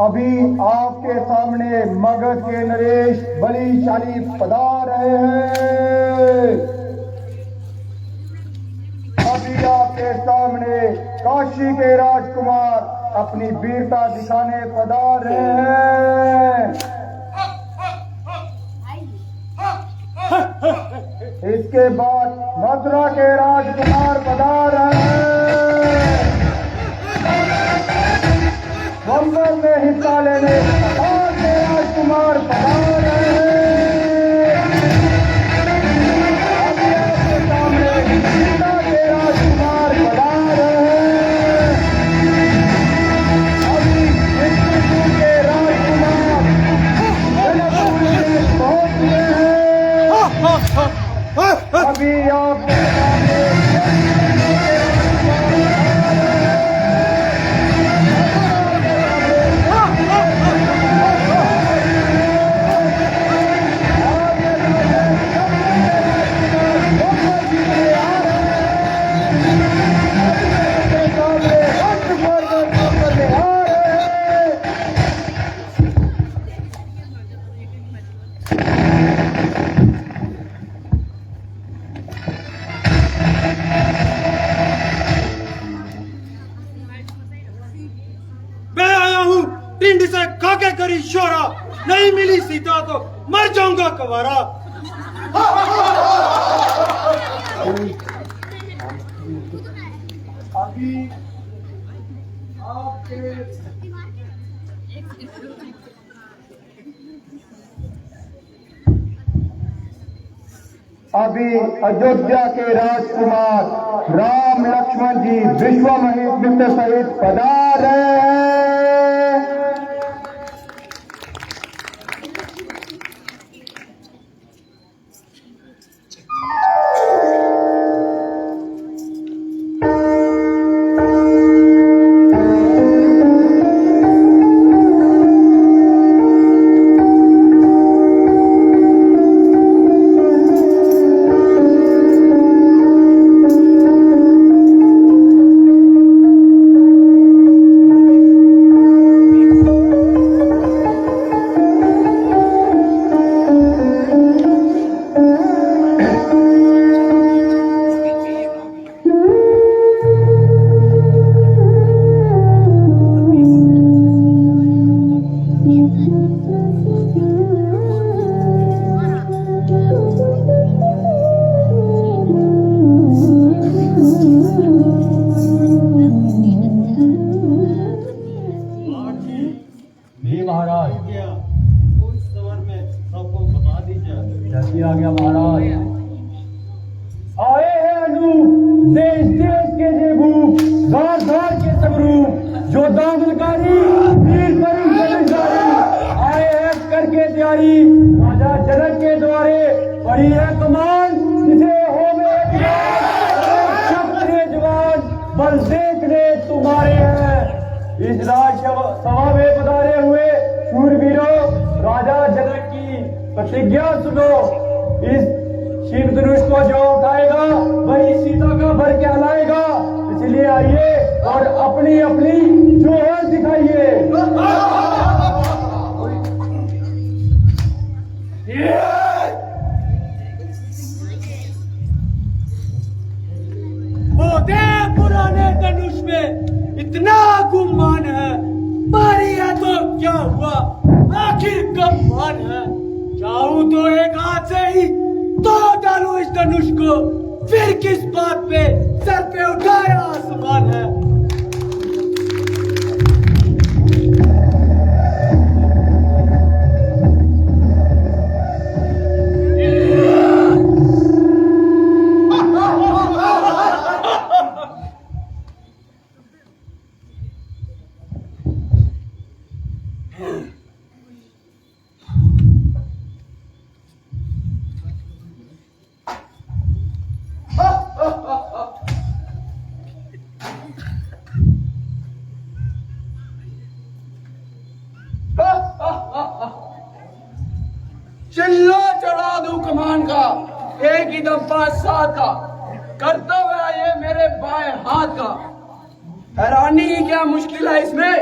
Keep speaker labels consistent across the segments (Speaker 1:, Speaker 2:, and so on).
Speaker 1: अभी आपके सामने मगध के नरेश बलिशाली पधार रहे हैं। अभी आपके सामने काशी के राजकुमार अपनी वीरता दिखाने पधार रहे हैं। इसके बाद मथुरा के राजकुमार पधार रहे हैं। वंदन में हिस्सा लेने और के राजकुमार पधार रहे हैं। अभी आपके सामने सीता के राजकुमार पधार रहे हैं। अभी विष्णुपुर के राजकुमार जनकपुर में पहुंच गए हैं। अभी आपके सामने
Speaker 2: पिंड से खाके करी शोरा, नहीं मिली सीता तो मर जाऊंगा कवारा।
Speaker 1: अभी आपके अयोध्या के राजकुमार राम लक्ष्मण जी विश्वामित्र मित्र सहित पधार रहे हैं।
Speaker 3: आ गया महाराज। आए हैं अनूप देश देश के जेबू, घाट घाट के सबरूप, जो दामनकारी वीर परिजारी, आए हैं करके तैयारी राजा जनक के द्वारे, बड़ी है कमान जिसे हो में क्षत्रिय जवान, बल देखने तुम्हारे हैं। इस राज सभा में पधारे हुए शूरवीरों, राजा जनक की प्रतिज्ञा सुनो। इस शिव धनुष को जो उठाएगा वही सीता का भर के हलाएगा। इसलिए आइए और अपनी अपनी जोहर दिखाइए।
Speaker 2: मोदे पुराने धनुष में इतना गुमान है, मारी है तो क्या हुआ, आखिर कब मान है। चाहूं तो एक हाथ से ही तो डालूं इस धनुष को, फिर किस बात पे सर पे उठाया आसमान है।
Speaker 3: चिल्ला चढ़ा दूं कमान का, एक ही दम 5-7 का, कर्तव्य है ये मेरे बाएं हाथ का। हैरानी क्या मुश्किल है इसमें,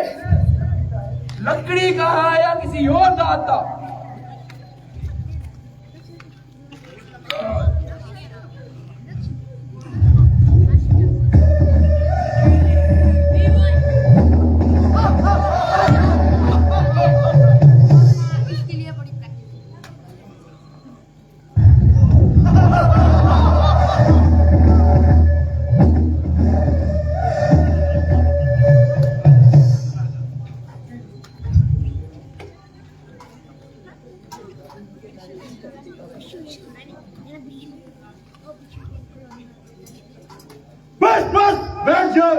Speaker 3: लकड़ी का है या किसी और दाता?
Speaker 4: इसके लिए बड़ी प्रैक्टिस
Speaker 3: बस बस बैठ जाओ,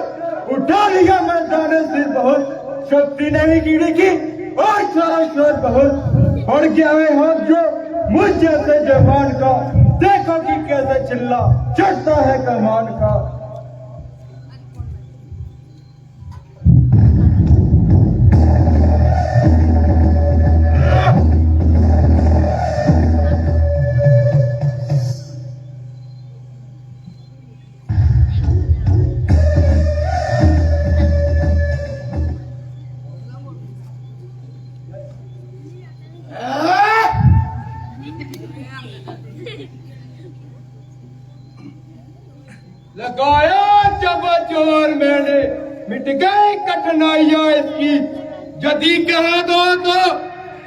Speaker 3: उठा लिया मैदान से बहुत, शक्ति नहीं कीड़ी की और सारा शोर बहुत, और क्या है हाथ जो मुझ जैसे जवान का, देखो कि कैसे चिल्ला चढ़ता है कमान का। लगाया जब जोर मैंने, मिट गई कठिनाइयां इसकी, यदि कह दो तो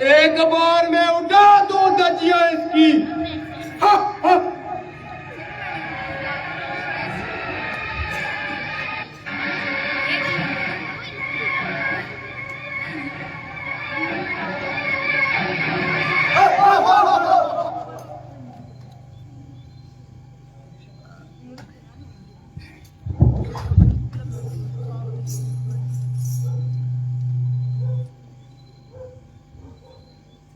Speaker 3: एक बार में उठा दूं दजिया इसकी। हा, हा।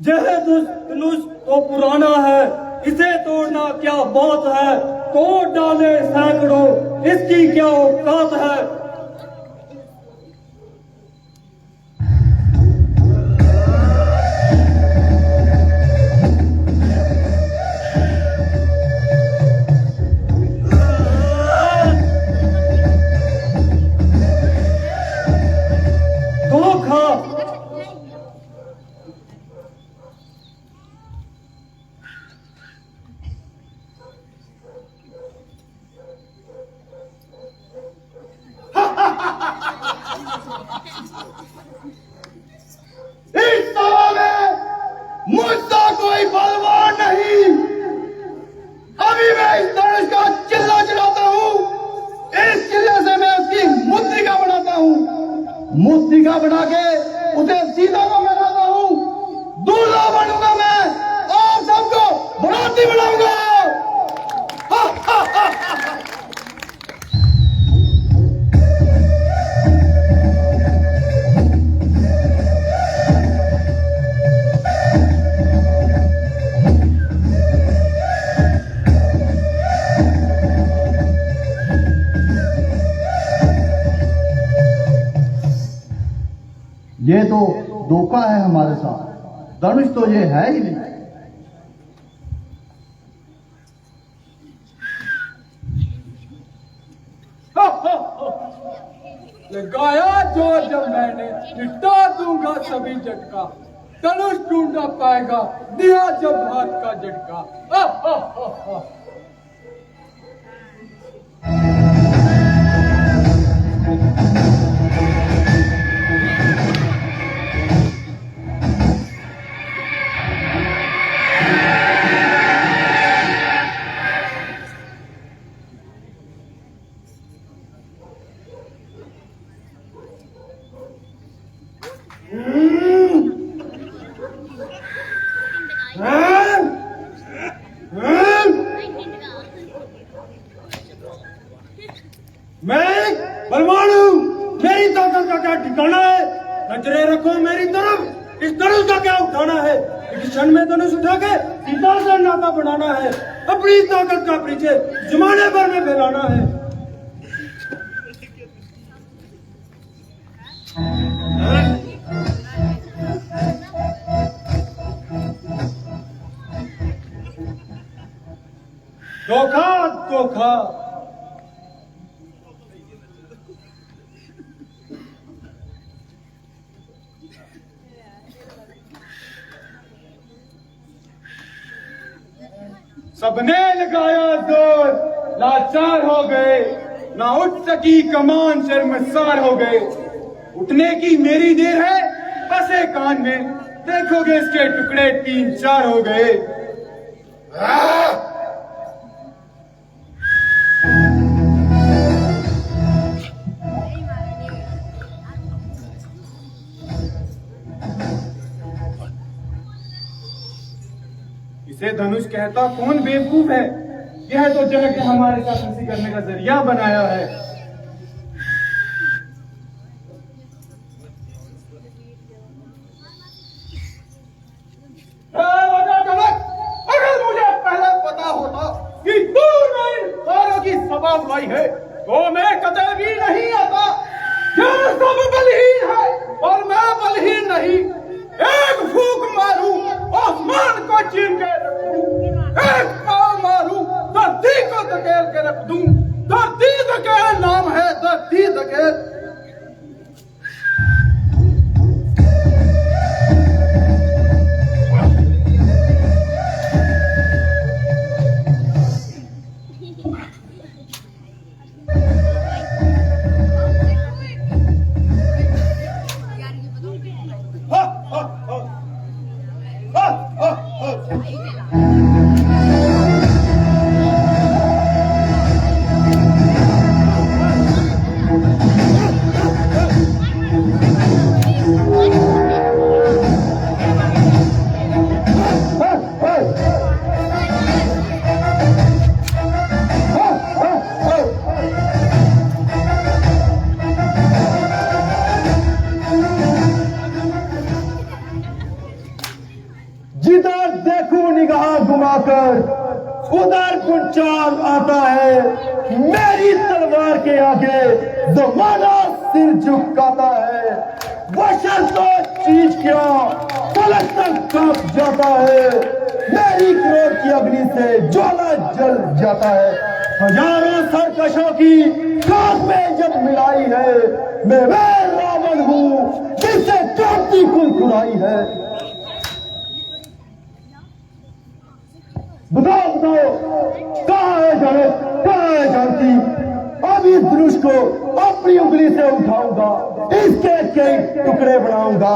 Speaker 2: यह धनुष तो पुराना है, इसे तोड़ना क्या बात है, तोड़ डाले सैकड़ों, इसकी क्या औकात है। धोखा
Speaker 3: इस सभा में मुझसा कोई बलवान नहीं, अभी मैं इस धनुष का चिल्ला चलाता हूँ, इस चिल्ले से मैं उसकी मुद्रिका बनाता हूँ, मुद्रिका बना के उसे सीधा को बनाता हूँ, दूल्हा बनूंगा मैं, आप सबको बराती बनाऊंगा। हा, हा, हा, हा।
Speaker 1: ये तो धोखा है हमारे साथ, धनुष तो ये है ही नहीं।
Speaker 3: लगाया जोर जब मैंने, मिटा दूंगा सभी झटका, धनुष टूट न पाएगा, दिया जब हाथ का झटका। हा, हा, हा, हा।
Speaker 2: मैं बलवान हूँ, मेरी ताकत का क्या ठिकाना है, नजरे रखो मेरी तरफ, इस धनुष का क्या उठाना है, एक क्षण में धनुष उठा के सीधा से नाता बनाना है, अपनी ताकत का परिचय जमाने भर में फैलाना है। धोखा धोखा
Speaker 1: सबने लगाया जोर, लाचार हो गए, ना उठ सकी कमान, शर्मसार हो गए। उठने की मेरी देर है, बसे कान में, देखोगे इसके टुकड़े 3-4 हो गए। इसे धनुष कहता कौन बेवकूफ है? यह तो जनक ने हमारे साथ हंसी करने का जरिया बनाया है। अगर मुझे पहले पता होता कि तू इन सारों की सभा बुलाई है तो मैं कतई भी नहीं आता। यह सब बलहीन है और मैं बलहीन नहीं। एक फूंक मारूं आसमान को चीर के रख दूं, एक पांव मारूं धरती को धकेल के रख दूं। धरती धकेल नाम है, धरती धकेल। जिधर देखूं निगाह घुमाकर उधर कुंचाल आता है। मेरी तलवार के आगे जमाना सिर झुकाता है। बशर तो चीज क्या पलक तक कांप जाता है। मेरी क्रोध की अग्नि से ज्वाला जल जाता है। हजारों सरकशों की कांप में जब मिलाई है, मैं रावण हूँ जिससे क्रांति कुलकुलाई है। बताओ बताओ कहाँ है जनक, कहाँ है जानकी? अब इस धनुष को अपनी उंगली से उठाऊंगा, इसके कई टुकड़े बनाऊंगा,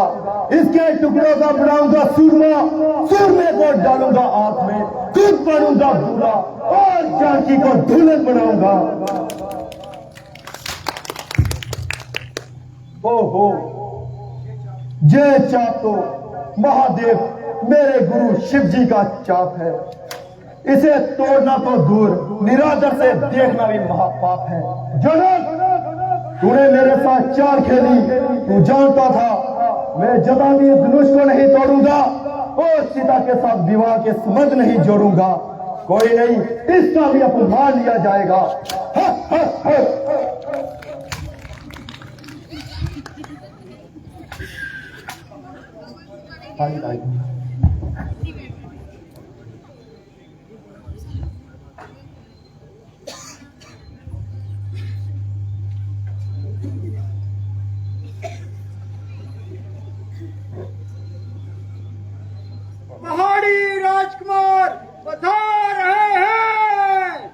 Speaker 1: इसके टुकड़ों का बनाऊंगा सूरमा, सूरमे को डालूंगा आंख में, खुद बनूंगा दूल्हा और जानकी को दुल्हन बनाऊंगा। ओहो, ये चाप तो महादेव मेरे गुरु शिव जी का चाप है। इसे तोड़ना तो दूर, निरादर से देखना भी महापाप है। जनक, तूने मेरे साथ चाल खेली, तू जानता था मैं जबानी धनुष को नहीं तोड़ूंगा और सीता के साथ विवाह के संबंध नहीं जोड़ूंगा। कोई नहीं, इसका भी अपमान लिया जाएगा। हा, हा, हा। आई।
Speaker 2: पहाड़ी राजकुमार पधार रहे हैं।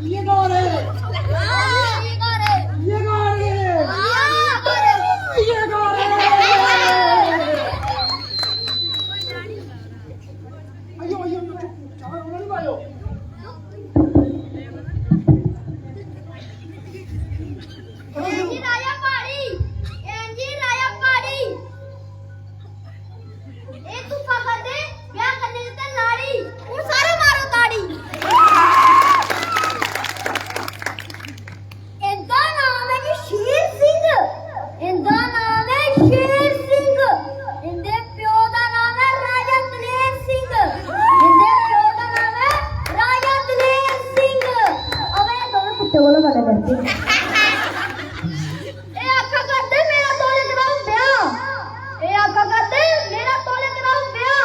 Speaker 2: ये कौन है? ये कौन है? ये कौन है? अयो अयो चावल नहीं पायो।
Speaker 5: कुत्ते वाला गाना करती ए आका करते मेरा तोले कराओ ब्याह ए आका करते मेरा तोले कराओ ब्याह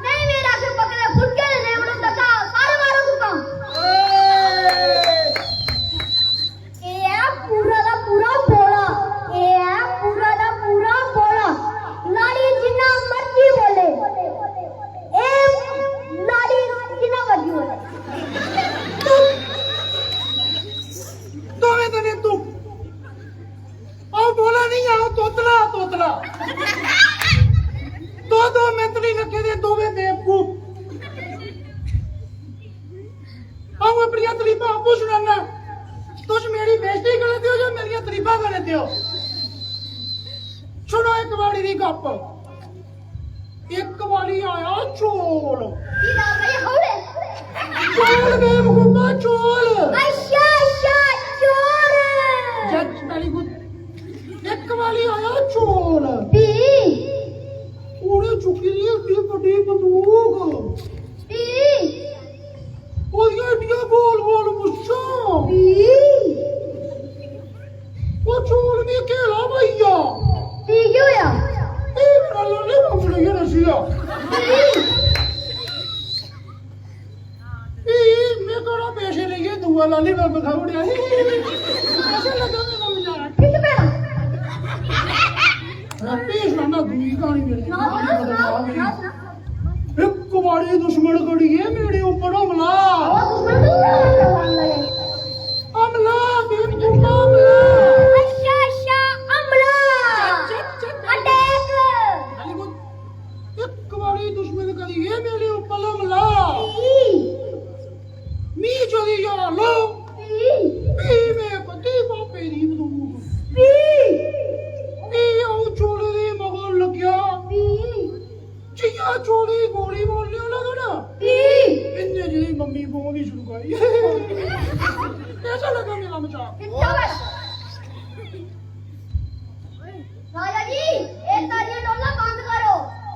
Speaker 5: नहीं मेरा फिर पकड़े फुटके ने उन्हें दका सारे मारो दुका ए पूरा दा पूरा बोला ए पूरा दा पूरा बोला लाड़ी जिन्ना मर्जी बोले ए लाड़ी जिन्ना मर्जी बोले
Speaker 2: दोवे दने तू आओ बोला नहीं आओ तोतला तोतला दो मिनट नहीं लगे दे दोवे बेवकूफ आओ अपनी तरीफा आपू सुनाना तुझ मेरी बेइज्जती करते हो जो मेरी तरीफा करते हो सुनो एक वाली दी गप एक वाली आया चोल
Speaker 5: इला भाई हौले
Speaker 2: चोल बेवकूफा चोल
Speaker 5: अच्छा अच्छा चोर
Speaker 2: जज वाली को एक वाली आया चोल
Speaker 5: पी
Speaker 2: ਉਹਨੇ ਚੁੱਕੀ ਨਹੀਂ ਏਡੀ ਵੱਡੀ ਬੰਦੂਕ
Speaker 5: पी
Speaker 2: ਉਹਦੀਆਂ ਏਡੀਆਂ ਗੋਲ ਗੋਲ ਮੁੱਛਾਂ
Speaker 5: पी
Speaker 2: ਉਹ ਚੋਲ ਨੇ ਘੇਰਾ ਭਈਆ
Speaker 5: पी क्यों या
Speaker 2: ਇਹ ਮੇਰਾ ਲਾਲੇ ਬਾਬੂ ਨੇ ਰਸੀਆ ਇਹ ਮੈਂ ਕੋਲੋਂ ਪੈਸੇ ਲਈਏ ਦੂਆ ਲਾਲੇ ਬਾਬੂ ਖਾਉੜਿਆ ਪੈਸੇ ਲੱਗਾ ਮੇਰਾ ਮਜ਼ਾਕ
Speaker 5: किस बेड़ा
Speaker 2: ਰੱਬੀ ਸੁਣਾ ਦੂਈ ਕਹਾਣੀ ਮੇਰੀ
Speaker 5: ना
Speaker 2: ਇੱਕ ਵਾਰੀ ਦੁਸ਼ਮਣ ਕੜੀਏ ਮੇਰੇ ਉੱਪਰ ਹਮਲਾ
Speaker 5: दुश्मन तो लगवाने लगे
Speaker 2: ਹਮਲਾ ਬੇਵਕੂਫਾ ਹਮਲਾ
Speaker 5: अच्छा अच्छा अमला अटैक
Speaker 2: ਇੱਕ ਵਾਰੀ ਦੁਸ਼ਮਣ ਕਰੀਏ ਮੇਰੇ ਉੱਪਰ ਹਮਲਾ
Speaker 5: पी
Speaker 2: ਮੀ ਚਲੀ ਜਾ ਲੋ
Speaker 5: पी
Speaker 2: ਪੀ ਮੈਂ ਪਤੀ ਬਾਪੇ ਦੀ ਬੰਦੂਕ
Speaker 5: पी
Speaker 2: ਪੀ ਉਹ ਚੋਲੇ ਦੇ ਮਗਰ ਲੱਗਿਆ
Speaker 5: पी
Speaker 2: ਚੀਆ ਚੋਲੀ ਗੋਲੀ ਮਾਰਨੇ ਲੱਗਾ ਨਾ
Speaker 5: पी
Speaker 2: ਇੰਨੇ ਜਿਹੀ ਮੰਮੀ ਬੋਲਣੀ ਸ਼ੁਰੂ ਕਰੀ कैसा लगा मेरा मजाक
Speaker 5: कितना बड़ा राजा जी एक तालियां डोला बंद करो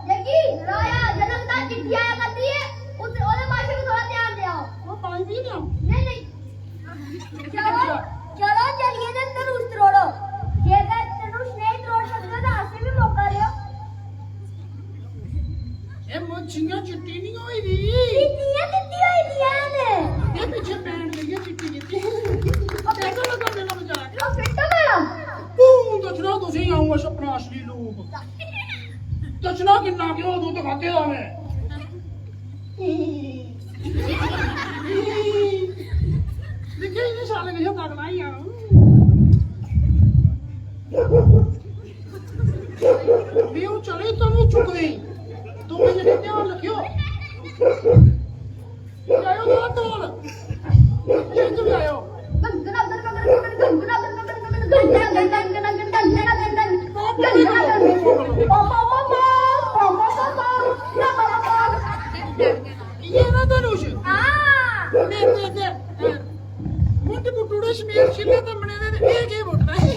Speaker 5: देखी राजा जन्म का चिट्ठी आया करती है उस ओले माशे को थोड़ा ध्यान दे आओ
Speaker 2: वो पानी भी ना
Speaker 5: नहीं चलो चलो चलिए ना धनुष तोड़ो ये अगर धनुष नहीं तोड़ सकते तो हाथ से भी मौका लियो
Speaker 2: ये मुझिया चिट्टी नहीं हुई दी
Speaker 5: चिट्ठियां कितनी हुई ने
Speaker 2: ये पीछे पैंट लगी चिट्टी चिट्टी कैसा लगा मेरा मजाक
Speaker 5: लो फिर तो मेरा
Speaker 2: दचना तुझे ही आऊंगा अपना असली रूप दचना किन्ना क्यों तू तो खाते था मैं देखिए इन्हें साले के साथ तगड़ा ही भी वो चले तो वो चुक गई तो मुझे ध्यान रखियो आयो ना तोड़ ये तो भी आयो
Speaker 5: गंगना गंगना गंगना गंगना गंगना
Speaker 2: ये ना धनुष दे मुंड बुटूड़े शमीर छिले तो मने ने एक ही बोलना है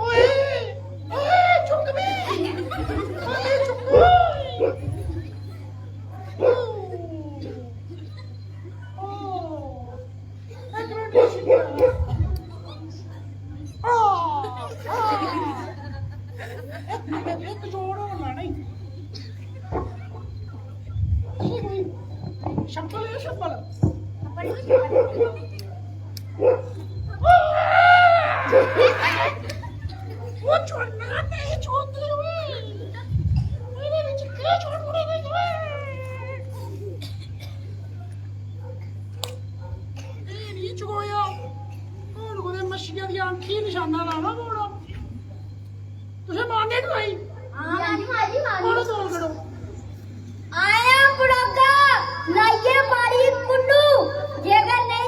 Speaker 2: ओए ओए चुक भी ओए चुक एक जोड़ होना नहीं शंपल है शंपल वो छोड़ना नहीं छोड़ते हुए मेरे बीच क्या छोड़ पड़ेगा नहीं चुकोया और को मछलियां दी आंखी निशाना लाना पौना तुझे मारने तो आई
Speaker 5: मारी मारी
Speaker 2: मारो तो करो
Speaker 5: आया बुढ़ागा लाइए मारी कुन्नू जेकर नहीं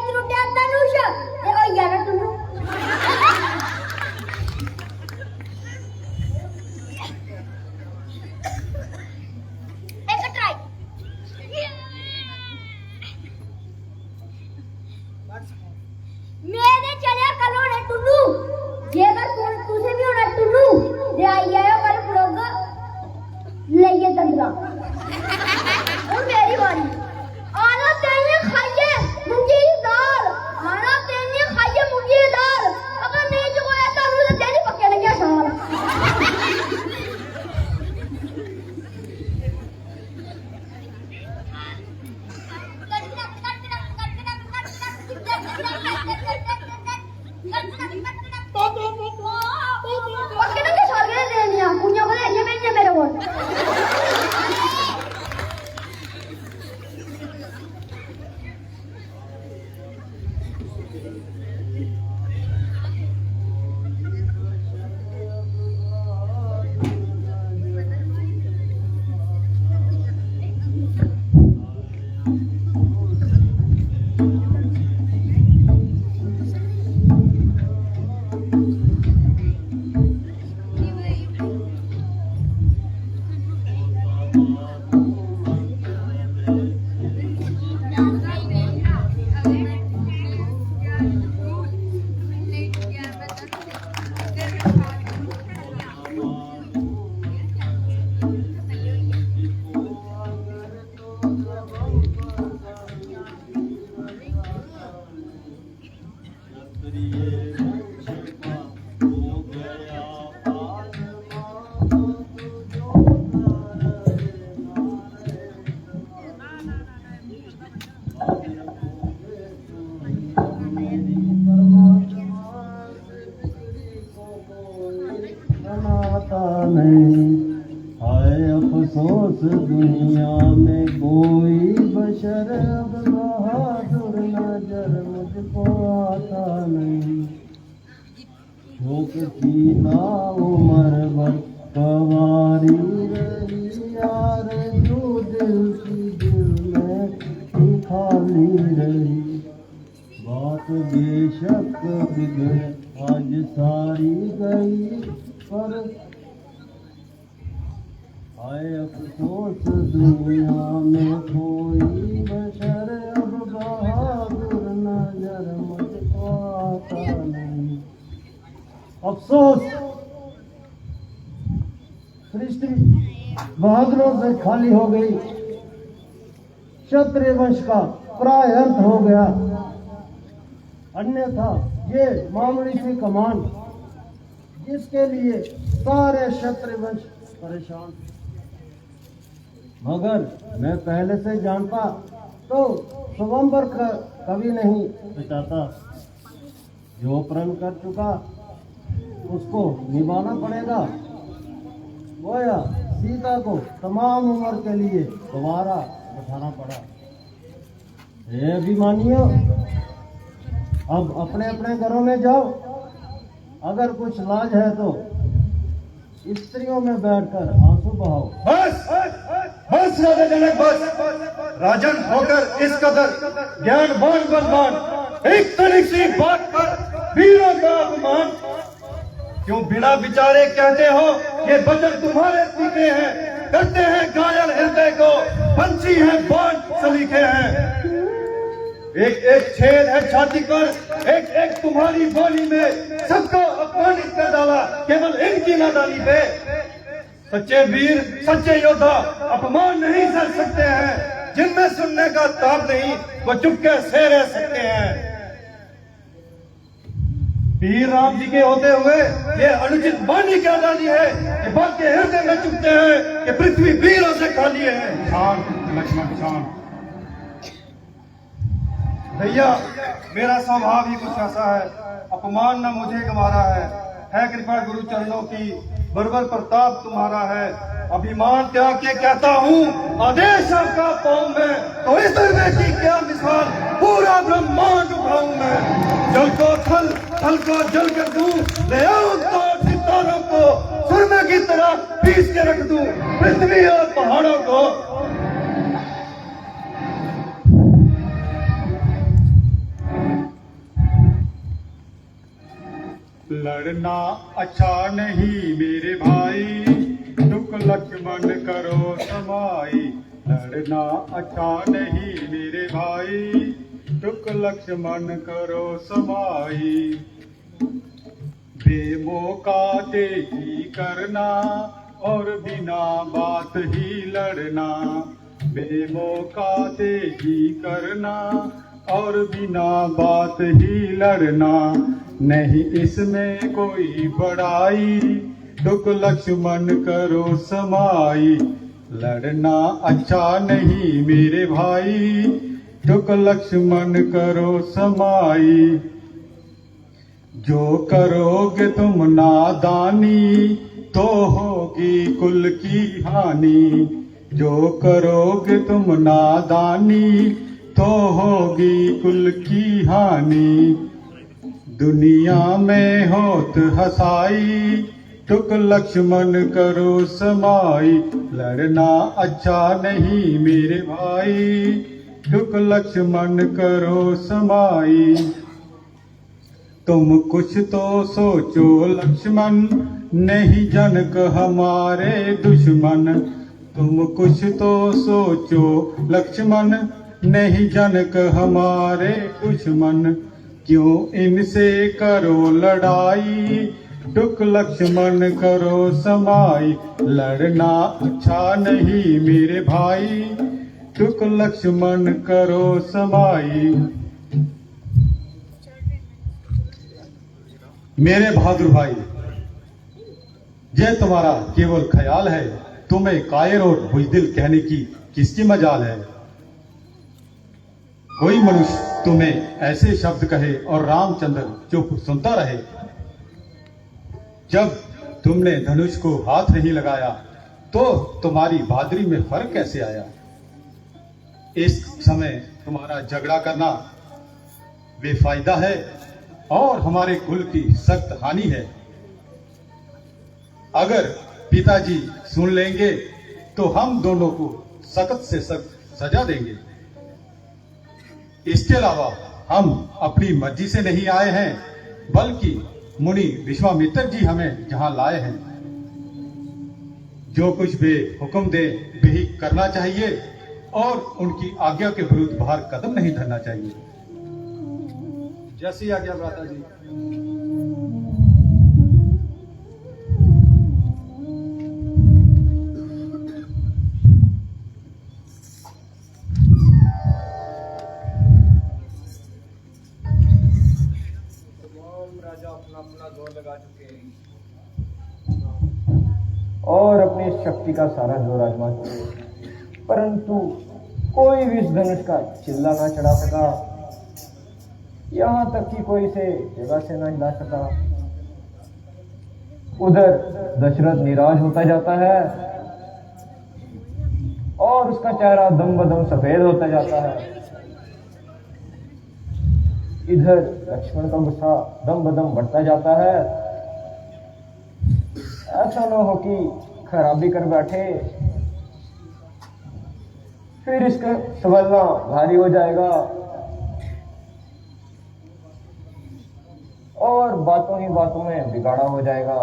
Speaker 3: अफसोस दुनिया में कोई बशर अब बहादुर नजर मुझको आता नहीं। शोक की ना उम्र भर कवारी रही यार, जो दिल की दिल में ही खाली रही। बात बेशक बिगड़ आज सारी गई, पर आए अफसोस दुनिया में कोई बशर अब बहादुर नजर मुझको आता नहीं। अफसोस सृष्टि बहादुरों से खाली हो गई, क्षत्रिय वंश का प्राय अंत हो गया। अन्यथा ये मामूली सी कमान जिसके लिए सारे क्षत्रिय वंश परेशान, मगर मैं पहले से जानता तो स्वयंवर कभी नहीं बचाता। जो प्रण कर चुका उसको निभाना पड़ेगा। गोया सीता को तमाम उम्र के लिए दोबारा उठाना पड़ा। हे अभिमानियों, अब अपने अपने घरों में जाओ। अगर कुछ लाज है तो स्त्रियों में बैठकर आंसू बहाओ।
Speaker 1: बस बस राजा जनक, बस। राजन होकर इस कदर ज्ञानवान बलवान एक तनिक सी बात पर वीरों का अपमान क्यों बिना विचारे कहते हो? ये वचन तुम्हारे सीखे हैं, करते हैं घायल हृदय को, पंछी हैं बाण सलीखे हैं। एक एक छेद है छाती पर, एक एक तुम्हारी बोली में सबको अपमानित कर डाला केवल इनकी नादानी पे। सच्चे वीर सच्चे योद्धा अपमान नहीं सह सकते हैं, जिनमें सुनने का ताब नहीं वो चुपके से रह सकते हैं। वीर राम जी के होते हुए ये अनुचित वाणी क्या डाली है कि बात के हृदय में चुपते हैं कि पृथ्वी वीरों से खाली है। शांत लक्ष्मण शांत। भैया मेरा स्वभाव ही कुछ ऐसा है, अपमान न मुझे गंवारा है कृपा गुरु चरणों की, बरबर प्रताप तुम्हारा है। अभिमान त्याग के कहता हूँ आदेश आपका पाऊं मैं, तो इस दरबार की क्या मिसाल पूरा ब्रह्मांड उठाऊं मैं। जल को थल, थल को जल कर दूं, ले आऊं तो सितारों को सुरमे की तरह पीस के रख दूं पृथ्वी और पहाड़ों को।
Speaker 6: लड़ना अच्छा नहीं मेरे भाई, दुख लक्ष्मण करो समाई। लड़ना अच्छा नहीं मेरे भाई, दुख लक्ष्मण करो समाई। बेमौका तेजी करना और बिना बात ही लड़ना। बेमौका तेजी करना और बिना बात ही लड़ना। नहीं इसमें कोई बड़ाई, दुख लक्ष्मण करो समाई। लड़ना अच्छा नहीं मेरे भाई, दुख लक्ष्मण करो समाई। जो करोगे तुम नादानी, तो होगी कुल की हानि। जो करोगे तुम नादानी, तो होगी कुल की हानि। दुनिया में होत हसाई, दुख लक्ष्मण करो समाई। लड़ना अच्छा नहीं मेरे भाई, दुख लक्ष्मण करो समाई। तुम कुछ तो सोचो लक्ष्मण, नहीं जनक हमारे दुश्मन। तुम कुछ तो सोचो लक्ष्मण, नहीं जनक हमारे दुश्मन। क्यों इनसे करो लड़ाई, दुख लक्ष्मण करो समाई। लड़ना अच्छा नहीं मेरे भाई, दुख लक्ष्मण करो समाई। मेरे बहादुर भाई, यह तुम्हारा केवल ख्याल है, तुम्हें कायर और बुज़दिल कहने की किसकी मजाल है। कोई मनुष्य तुम्हें ऐसे शब्द कहे और रामचंद्र चुप सुनता रहे। जब तुमने धनुष को हाथ नहीं लगाया तो तुम्हारी बहादुरी में फर्क कैसे आया? इस समय तुम्हारा झगड़ा करना बेफायदा है और हमारे कुल की सख्त हानि है। अगर पिताजी सुन लेंगे तो हम दोनों को सख्त से सख्त सजा देंगे। इसके अलावा हम अपनी मर्जी से नहीं आए हैं, बल्कि मुनि विश्वामित्र जी हमें जहां लाए हैं। जो कुछ वे हुक्म दे वही करना चाहिए और उनकी आज्ञा के विरुद्ध बाहर कदम नहीं धरना चाहिए।
Speaker 1: जैसी आज्ञा भ्राता जी।
Speaker 3: राजा अपना अपना जोर लगा चुके हैं और अपनी शक्ति का सारा जोर आजमा चुके हैं, परंतु कोई भी इस धनुष का चिल्ला ना चढ़ा सका। यहाँ तक कि कोई से जगह से ना हिला सका। उधर दशरथ निराश होता जाता है और उसका चेहरा दम बदम सफेद होता जाता है। इधर लक्ष्मण का गुस्सा दम बदम बढ़ता जाता है। ऐसा ना हो कि खराबी कर बैठे, फिर इसका संभलना भारी हो जाएगा और बातों ही बातों में बिगाड़ा हो जाएगा।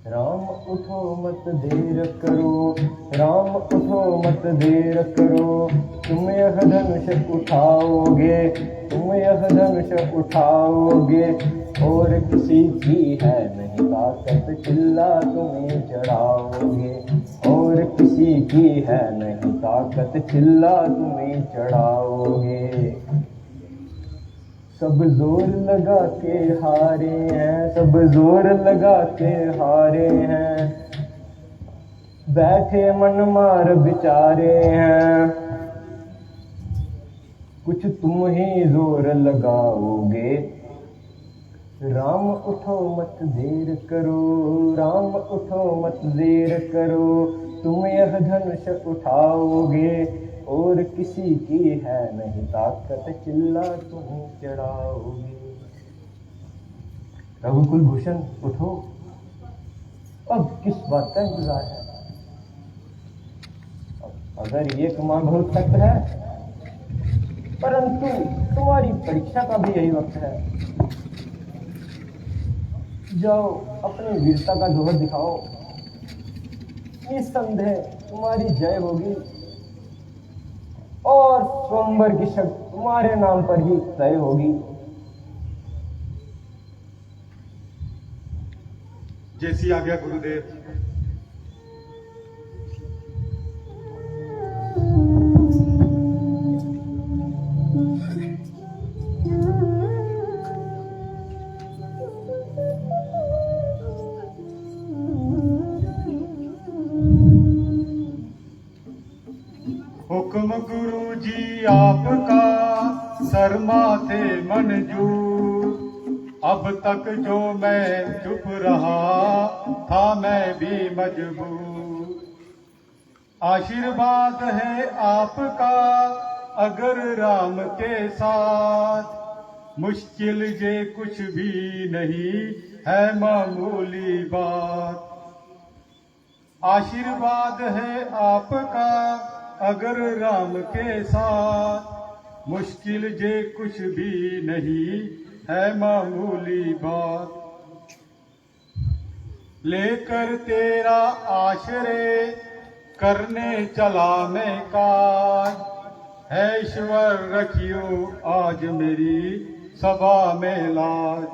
Speaker 3: राम उठो मत देर करो, राम उठो मत देर करो, तुम यह धनुष उठाओगे, तुम यह धनुष उठाओगे, और किसी की है नहीं ताकत चिल्ला तुम्हें चढ़ाओगे, और किसी की है नहीं ताकत चिल्ला तुम्हें चढ़ाओगे। सब जोर लगा के हारे हैं, सब जोर लगा के हारे हैं, बैठे मन मार बिचारे हैं, कुछ तुम ही जोर लगाओगे। राम उठो मत देर करो, राम उठो मत देर करो, तुम यह धनुष उठाओगे, और किसी की है नहीं ताकत चिल्ला तुम चढ़ाओगे। रघुकुल भूषण उठो, अब किस बात का इंतजार है? अगर ये कमान बहुत सख्त है, परंतु तुम्हारी परीक्षा का भी यही वक्त है। जाओ अपनी वीरता का जोहर दिखाओ, निस्संदेह तुम्हारी जय होगी और स्वयंवर की शक्ति तुम्हारे नाम पर ही तय होगी।
Speaker 6: जैसी आज्ञा गुरुदेव। हुक्म गुरु जी आपका शर्मा थे मंजूर, अब तक जो मैं चुप रहा था मैं भी मजबूर। आशीर्वाद है आपका अगर राम के साथ, मुश्किल जे कुछ भी नहीं है मामूली बात। आशीर्वाद है आपका अगर राम के साथ, मुश्किल जे कुछ भी नहीं है मामूली बात। लेकर तेरा आश्रय करने चला मैं काज, है ईश्वर रखियो आज मेरी सभा में लाज।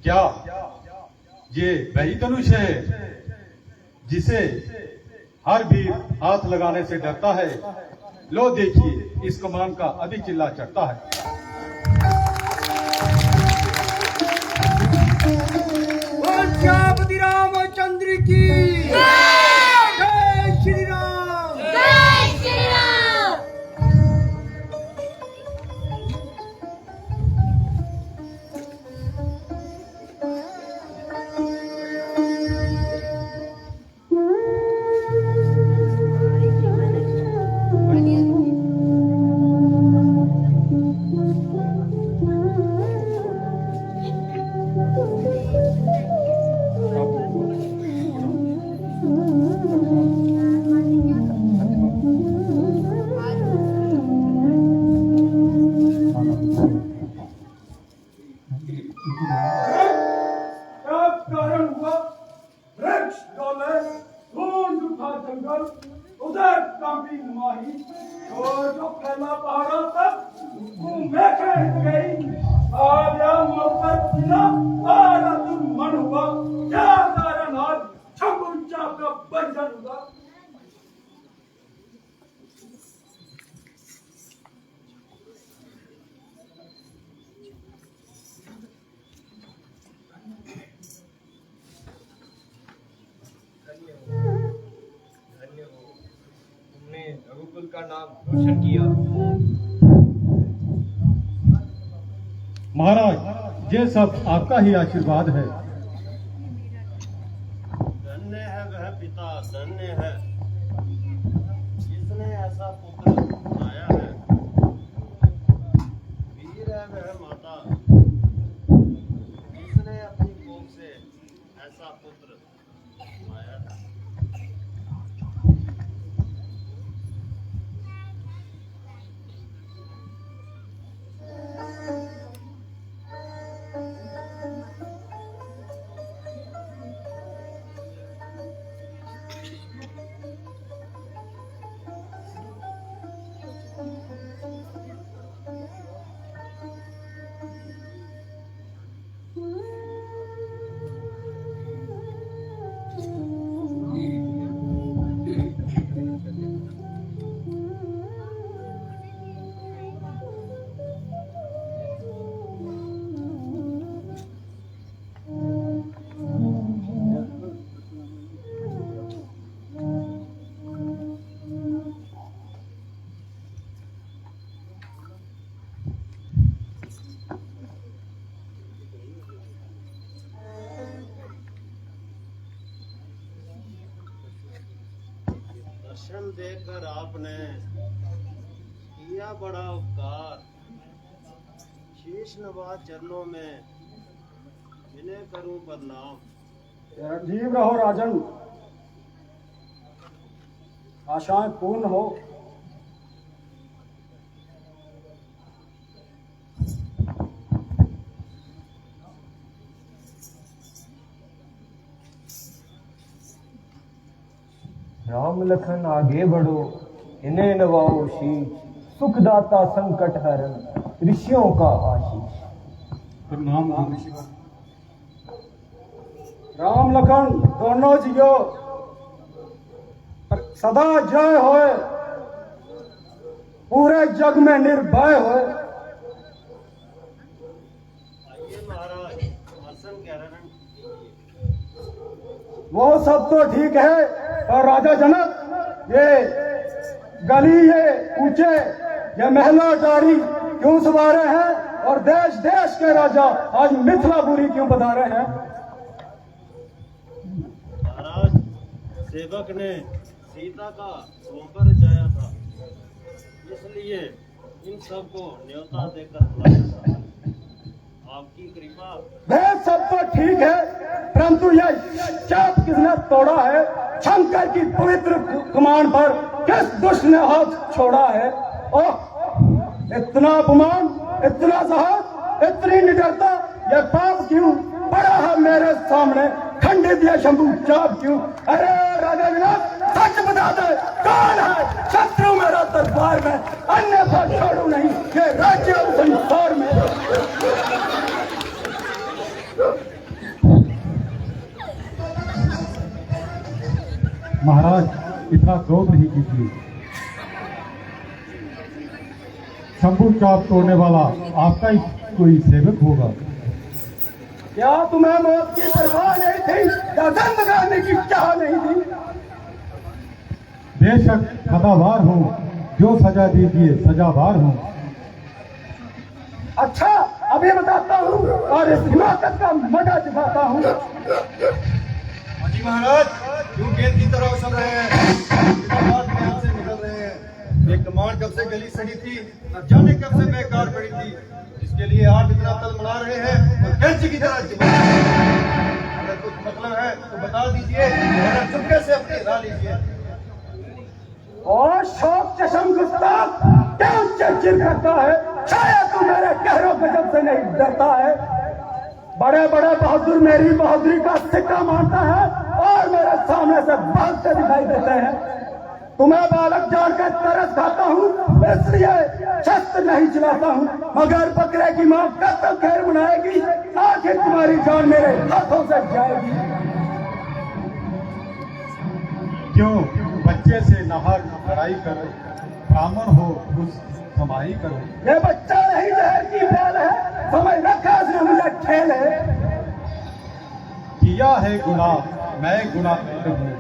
Speaker 6: क्या ये वही धनुष है जिसे हर वीर हाथ लगाने से डरता है? लो देखिए इस कमान का अभी चिल्ला चढ़ता है।
Speaker 2: श्यामपति रामचंद्र की जय श्री राम। लांबी माही जो फैला पहाड़ों तक घूमे के गई आया मुझपर बिना आरा तुम मन हुआ क्या तारा नाद छकुंचा का बंधन हुआ।
Speaker 3: तुमने रघुकुल का नाम रोशन किया।
Speaker 6: महाराज ये सब आपका ही आशीर्वाद है।
Speaker 7: धन्य है वह पिता, धन्य है जिसने ऐसा पुत्र बनाया है। वीर है वह माता जिसने अपनी कोख से ऐसा पुत्र बनाया था। दर्शन देकर आपने किया बड़ा उपकार। शीश नवा चरणों में इन्हें करूं प्रणाम।
Speaker 3: जीव रहो राजन, आशाएं पूर्ण हो।
Speaker 1: राम लखन आगे बढ़ो, इन्हें नवाओ शीश, सुखदाता संकट हरण ऋषियों का आशीष।
Speaker 6: प्रणाम।
Speaker 3: राम लखन दोनों जियो, सदा जय होए, पूरे जग में निर्भय होए।
Speaker 7: आइए महाराज, आसन ग्रहण कीजिए।
Speaker 3: वो सब तो ठीक है, और राजा जनक ये गली, ये ऊंचे, ये महला डारी क्यों सवारे हैं, और देश देश के राजा आज मिथिलापुरी क्यों पधारे हैं?
Speaker 7: महाराज, सेवक ने सीता का स्वयंवर रचाया था, इसलिए इन सबको न्योता देकर बुलाया था। आपकी कृपा।
Speaker 3: वह सब तो ठीक है, परंतु यह चाप किसने तोड़ा है? शंकर की पवित्र कमान पर किस दुष्ट ने हाथ छोड़ा है? ओह, इतना अपमान, इतना साहस, इतनी निडरता, यह पाप क्यों पड़ा है मेरे सामने? खंडित यह शंभु चाप क्यों? अरे राजा जनक, सच बता दे, कौन है शत्रु मेरा दरबार में? अन्यथा छोड़ू नहीं ये राज्य और संसार में।
Speaker 6: महाराज इतना क्रोध नहीं कीजिए। शंभू चाप तोड़ने वाला आपका ही कोई सेवक होगा।
Speaker 3: क्या तुम्हें मौत की परवाह नहीं थी या दंड लगाने की चाह नहीं थी?
Speaker 6: बेशक सदाबार हूँ, जो सजा दीजिए सजाबार हूँ।
Speaker 3: अच्छा, अभी बताता हूँ और इस हिमाकत का मजा चुकाता हूँ।
Speaker 1: जी महाराज, क्यों गेंद की तरह उछल रहे हैं? यहाँ से निकल रहे हैं। ये कमान कब से गली सड़ी थी, न जाने कब से बेकार पड़ी थी, इसके लिए आप इतना तल मना रहे हैं और कैंची की तरह चिपक रहे हैं। अगर कुछ मतलब है तो बता दीजिए, वरना चुपके से अपनी राह लीजिए।
Speaker 3: और शौक चशम गुस्ताख क्यों चिड़चिड़ करता है? शायद तू मेरे कहरों गजब से नहीं डरता है। बड़े बड़े बहादुर मेरी बहादुरी का सिक्का मानता है और मेरे सामने से भागते दिखाई देते हैं।
Speaker 1: तुम्हें बालक जानकर तरस खाता हूँ, इसलिए शस्त्र नहीं चलाता हूँ। मगर बकरे की माँ कब तक खैर मनाएगी, आखिर तुम्हारी जान मेरे हाथों से जाएगी।
Speaker 6: क्यों बच्चे से नाहक लड़ाई करो, ब्राह्मण हो कुछ कमाई करो।
Speaker 1: ये बच्चा नहीं जहर की फैल है, समझ रखा इसने मुझे खेल है।
Speaker 6: किया है गुनाह मैं गुनाहगार हूँ,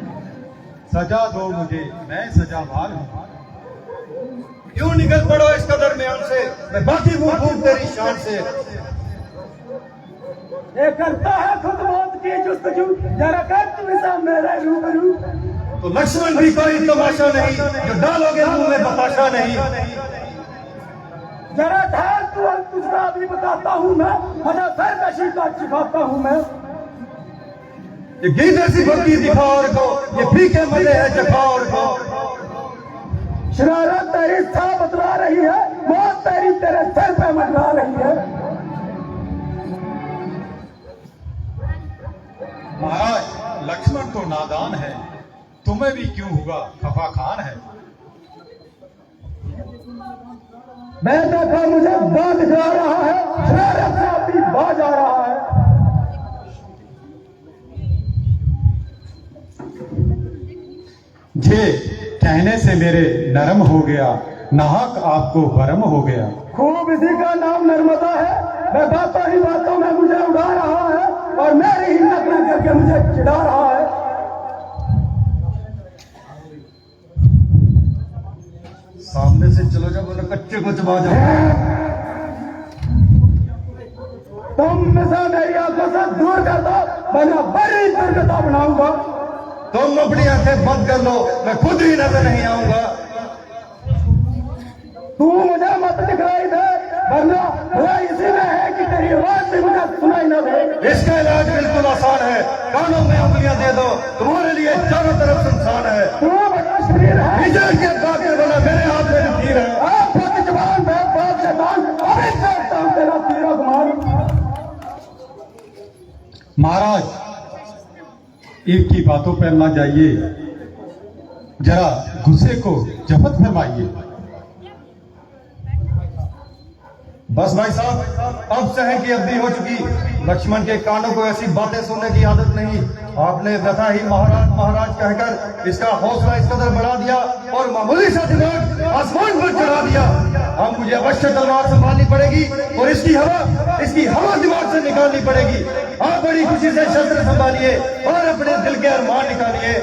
Speaker 6: सजा दो मुझे मैं सजावार हूँ।
Speaker 1: क्यों निकल पड़ो इस कदर में हमसे, मैं बाकी वो खूब तेरी शान से। ये करता है खुद मौत की जुस्तजू, जरा कर तुम इसे मेरे रूबरू। तो लक्ष्मण भी कोई तमाशा नहीं, जो डालोगे मुंह में बताशा नहीं। जरा ठहर तू, तुझको अभी बताता हूँ मैं, मजा सरकशी का सिखाता हूँ मैं। ये गीत ऐसी भक्ति दिखाओ को, ये फीके मजे है जखाओ को। शरारत तेरी था बतला रही है, मौत तेरी तेरे सर पे मंडरा रही है।
Speaker 6: महाराज लक्ष्मण तो नादान है, तुम्हें भी क्यों हुआ खफा खान है।
Speaker 1: मैं देखा मुझे बात जा रहा है, शरारत से अभी बाज आ रहा है।
Speaker 6: ये कहने से मेरे नरम हो गया, नाहक आपको भरम हो गया।
Speaker 1: खूब इसी का नाम नर्मदा है, मैं बातों ही बातों में मुझे उड़ा रहा है, और मेरी हिम्मत न करके मुझे चिढ़ा रहा है। सामने से चलो जब बोले कच्चे को चबा जाओ। तुम से मेरी आंखों से दूर कर दो, वरना बड़ी दुर्गता बनाऊंगा। तुम अपनी आंखें बंद कर लो, मैं खुद ही नजर नहीं आऊंगा। तू मुझे मत दिखाई दे, वरना भला इसी में है कि तेरी आवाज भी मुझे सुनाई न दे। इसका इलाज बिल्कुल आसान है, कानों में उंगलियां दे दो, तुम्हारे लिए चारों तरफ संसार है। तू बड़ा शरीर है, विजय के बातें बोला मेरे हाथ में लकीर है। आप खुद जवान मैं बाप शैतान, अभी देखता हूं तेरा तीरा गुमान।
Speaker 6: महाराज एक की बातों पर ना जाइए, जरा गुस्से को जब्त फरमाइए।
Speaker 1: बस भाई साहब, अब सहन की अवधि हो चुकी। लक्ष्मण के कानों को ऐसी बातें सुनने की आदत नहीं। आपने व्यथा ही महाराज महाराज कहकर इसका हौसला इस कदर बढ़ा दिया और मामूली सा दिमाग आसमान पर चढ़ा दिया। अब मुझे अवश्य तलवार संभालनी पड़ेगी और इसकी हवा दिमाग से निकालनी पड़ेगी। आप बड़ी खुशी से शस्त्र संभालिए और अपने दिल के अरमान निकालिए।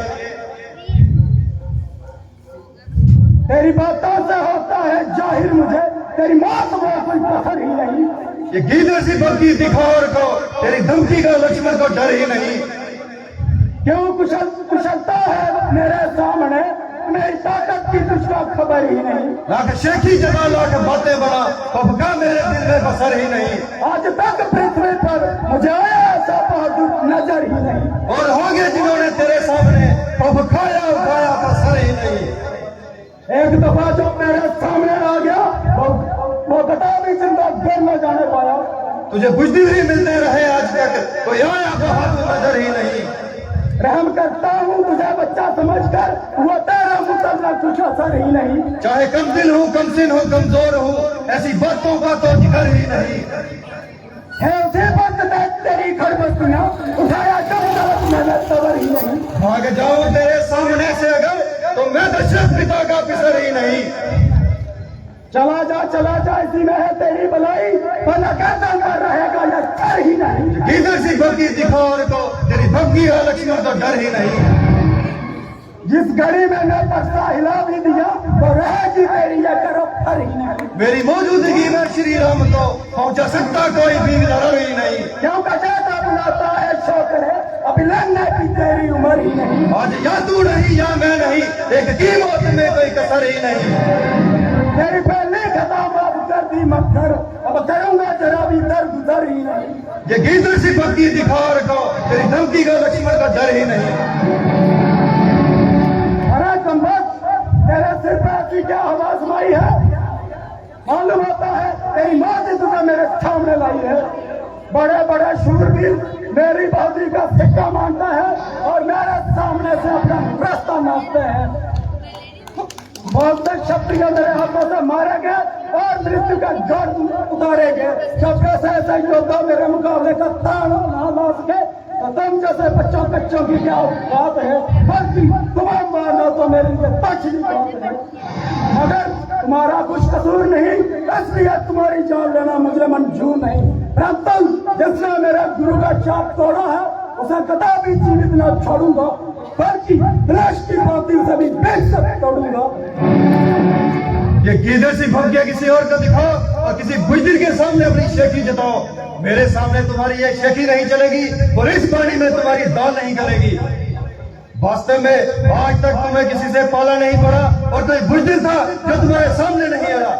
Speaker 1: तेरी बातों से होता है जाहिर मुझे, तेरी मौत में कोई पत्थर ही नहीं। ये गीदड़ सी भक्ति दिखाओ को, तेरी धमकी का लक्ष्मण को डर ही नहीं। क्यों कुशलता है मेरे सामने, मेरी ताकत की तुझको खबर ही नहीं। लाख शेखी जगह लाख बातें बना, पबका मेरे दिल में बसर ही नहीं। आज तक पृथ्वी पर मुझे आया ऐसा बहादुर नजर ही नहीं। और होंगे जिन्होंने तेरे सामने पबकाया उठाया बसर ही नहीं। एक दफा जो मेरे सामने आ गया, वो कटा भी जिंदा घर न जाने पाया। तुझे बुजदिल मिलते रहे आज तक, कोई आया बहादुर नजर ही नहीं। रहम करता हूँ तुझे बच्चा समझकर, वो तेरा मुसल्ला कुछ असर ही नहीं। चाहे कम दिल हूँ, कम सिन हूँ, कमजोर हूँ, ऐसी बातों का तो जिक्र ही नहीं है। उसे बंद तेरी खरबस्तियाँ उठाया कब तक मैंने सबर ही नहीं। भाग जाऊं तेरे सामने से अगर, तो मैं दशरथ पिता का पिसर ही नहीं। चला जा इसी में है तेरी भलाई, वरना गर्दन पर रहेगा या डर ही नहीं। गीदड़ सी भक्ति दिखाओ को, तेरी धमकी है लक्ष्मण तो डर ही नहीं। जिस घड़ी में मैं पर्चा हिला भी दिया, तो रहेगी तेरी ये करो फर ही नहीं। मेरी मौजूदगी में श्री राम को पहुंचा सकता कोई भी लड़ ही नहीं। क्यों कचाता बुलाता है छोकरे, अभी लड़ने की तेरी उम्र ही नहीं। आज या तू नहीं या मैं नहीं, एक की मौत में कोई कसर ही नहीं। तेरी पहले खता माफ कर दी मत कर, अब करूंगा जरा भी दर गुजर ही नहीं। ये गीदड़ सी भक्ति दिखाओ को, तेरी धमकी का लक्ष्मण का डर ही नहीं। अरे कम्बक, तेरे सिर पे ऐसी क्या हवा समाई है? मालूम होता है तेरी माँ से तुझे मेरे सामने लाई है। बड़े बड़े शूरवीर मेरी बहादुरी का सिक्का मानता है और मेरे सामने से अपना रास्ता नापते हैं।
Speaker 3: बहुत से क्षत्रिय मेरे हाथों से मारे गए और मृत्यु का गढ़ उतारे गए। जब कैसे ऐसे योद्धा मेरे मुकाबले का ताड़ ना ला सके तो तुम जैसे बच्चों की क्या बात है, बल्कि तुम्हें मारना तो मेरे लिए तछली बात है। मगर तुम्हारा कुछ कसूर नहीं, इसलिए तुम्हारी जान लेना मुझे मंजूर नहीं। परंतु जिसने मेरे गुरु का चाप तोड़ा है उसे कदापि जीवित न छोड़ूंगा, बल्कि लाश की भांति उसे भी बेच कर तोड़ूंगा।
Speaker 1: ये गीदड़ सी भंगिया किसी और को दिखाओ और किसी बुजदिल के सामने अपनी शेखी जताओ। मेरे सामने तुम्हारी ये शेखी नहीं चलेगी और इस पानी में तुम्हारी दाल नहीं गलेगी। वास्तव में आज तक तुम्हें किसी से पाला नहीं पड़ा और कोई बुजदिल था जो तुम्हारे सामने नहीं आया।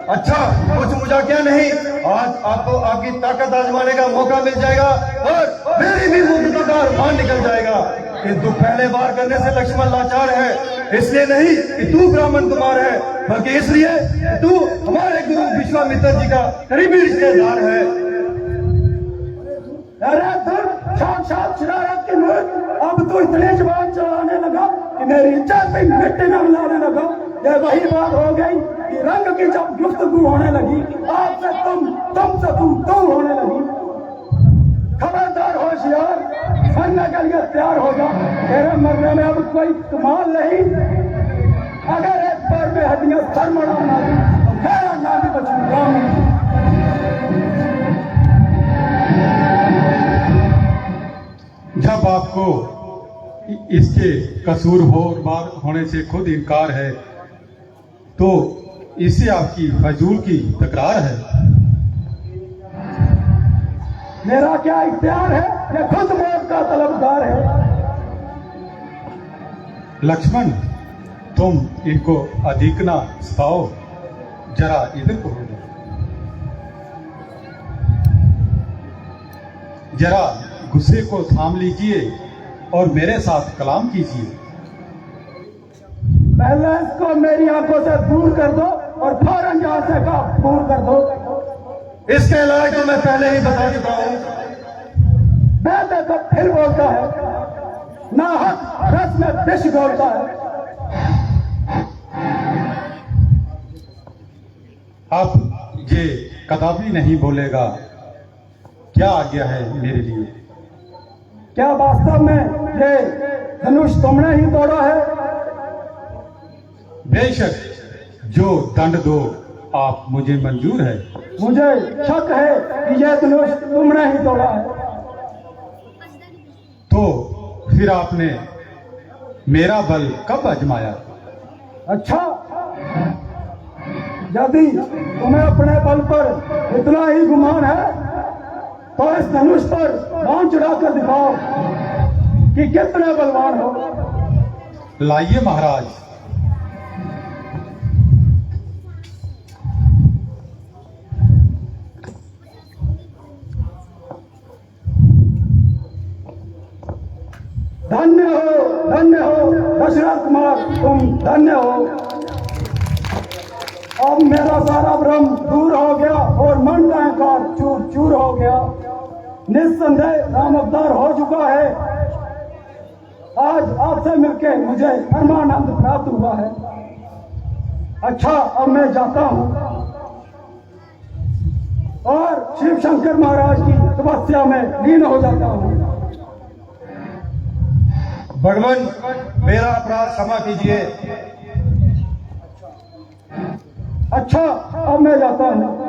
Speaker 1: अच्छा, कुछ मुझा क्या नहीं, आज आपको आपकी ताकत आजमाने का मौका मिल जाएगा और मेरी भी मुद्दत का अरमान निकल जाएगा। किंतु पहले बार करने से लक्ष्मण लाचार है, इसलिए नहीं कि तू ब्राह्मण कुमार है, बल्कि इसलिए कि तू हमारे गुरु विश्वामित्र जी का करीबी रिश्तेदार है।
Speaker 3: अरे साक्षात शरारत की मूर्ख, अब तू इतने जवान चलाने लगा कि मेरी इज्जत भी मिट्टी में मिलाने लगा। ये वही बात हो गई कि रंग की जब गुफ्तगू होने लगी, आपसे तुमसे तू होने लगी। खबरदार होशियार, मरने के लिए तैयार हो जा। तेरे मरने में अब कोई कमाल नहीं। अगर एक बार में हड्डियां सरमड़ा ना दी तो मेरा नाम भी बचूंगा।
Speaker 6: जब आपको इसके कसूरवार होने से खुद इनकार है तो इससे आपकी फजूल की तकरार है।
Speaker 3: मेरा क्या इख्तियार है, ये खुद मौत का तलबगार है।
Speaker 6: लक्ष्मण, तुम इनको अधिक ना सताओ, जरा इधर को हो जाओ। जरा गुस्से को थाम लीजिए और मेरे साथ कलाम कीजिए।
Speaker 3: पहले इसको मेरी आंखों से दूर कर दो और फौरन यहां से दूर कर दो।
Speaker 1: इसका इलाज तो मैं पहले ही बता चुका हूं।
Speaker 3: मैं तो फिर बोलता है, ना हक रस में विष बोलता है।
Speaker 6: अब ये कदापि नहीं बोलेगा। क्या आज्ञा है मेरे लिए?
Speaker 3: क्या वास्तव में ये धनुष तुमने ही तोड़ा है?
Speaker 6: बेशक, जो दंड दो आप मुझे मंजूर है।
Speaker 3: मुझे शक है कि यह धनुष तुमने ही तोड़ा है।
Speaker 6: तो फिर आपने मेरा बल कब आजमाया?
Speaker 3: अच्छा, यदि तुम्हें अपने बल पर इतना ही गुमान है तो इस धनुष पर बाण चढ़ाकर दिखाओ कि कितने बलवान हो।
Speaker 6: लाइए महाराज। धन्य हो दशरथ कुमार, तुम धन्य हो। अब मेरा सारा भ्रम दूर हो गया और मन का अहंकार चूर चूर हो गया। निस्संदेह राम अवतार हो चुका है। आज आपसे मिलकर मुझे परमानंद प्राप्त हुआ है। अच्छा, अब मैं जाता हूं और शिव शंकर महाराज की तपस्या में लीन हो जाता हूं।
Speaker 1: भगवान, मेरा अपराध क्षमा कीजिए।
Speaker 3: अच्छा, अब मैं जाता हूं।